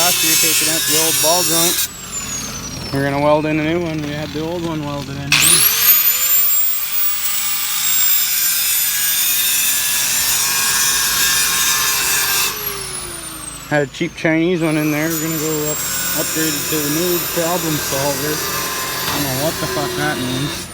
Josh here taking out the old ball joint. We're gonna weld in a new one. We had the old one welded in too. Had a cheap Chinese one in there. We're gonna go upgrade it to the new problem solver. I don't know what the fuck that means.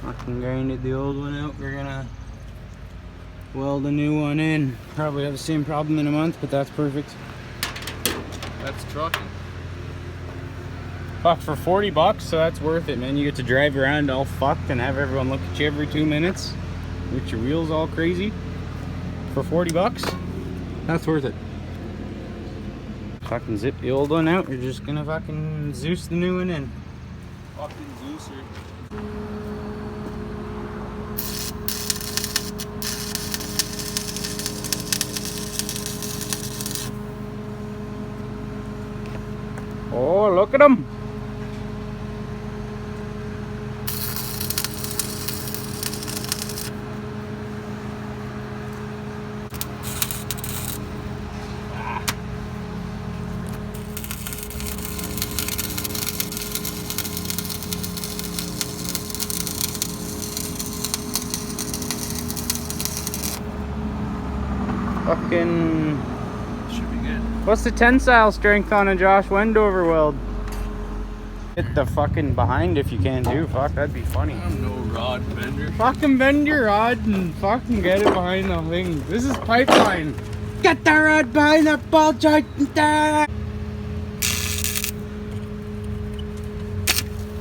Fucking grinded the old one out. We're gonna weld a new one in. Probably have the same problem in a month, but that's perfect. That's trucking. Fuck, for 40 bucks, so that's worth it, man. You get to drive around all fucked and have everyone look at you every 2 minutes with your wheels all crazy. For 40 bucks, that's worth it. Fucking zip the old one out. You're just gonna fucking Zeus the new one in. Fucking Zeuser. Oh, look at him. Fucking... Should be good. What's the tensile strength on a Josh Wendover weld? Hit the fucking behind if you can do. Fuck, that'd be funny. I'm no rod bender. Fucking bend your rod and fucking get it behind the thing. This is pipeline. Get the rod behind the ball joint.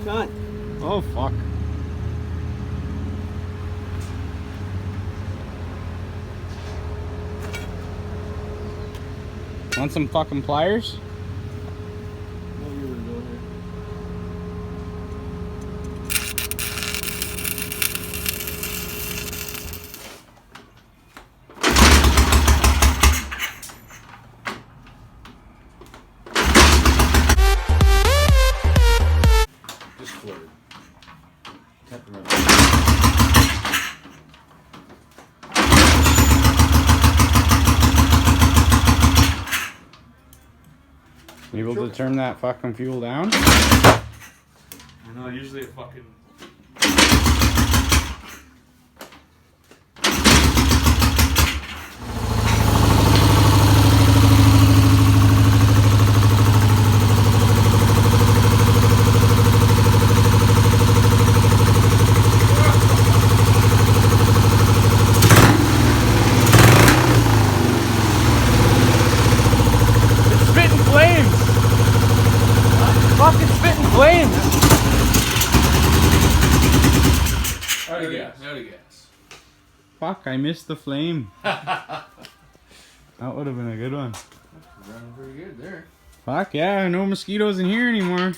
Cut. Oh fuck. Want some fucking pliers? Just flirted. You able to turn that fucking fuel down? I know, usually it fucking... Fucking spitting flames! Out of gas. Out of gas. Fuck, I missed the flame. That would have been a good one. Running pretty good there. Fuck yeah, no mosquitoes in here anymore.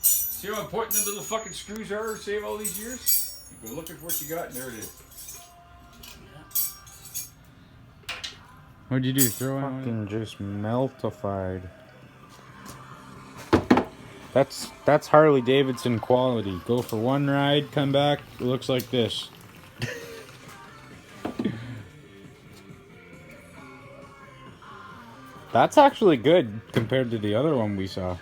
See how important the little fucking screws are to save all these years? You go looking for what you got and there it is. What'd you do? Throw it fucking just meltified. That's Harley Davidson quality. Go for one ride, come back, it looks like this. That's actually good compared to the other one we saw.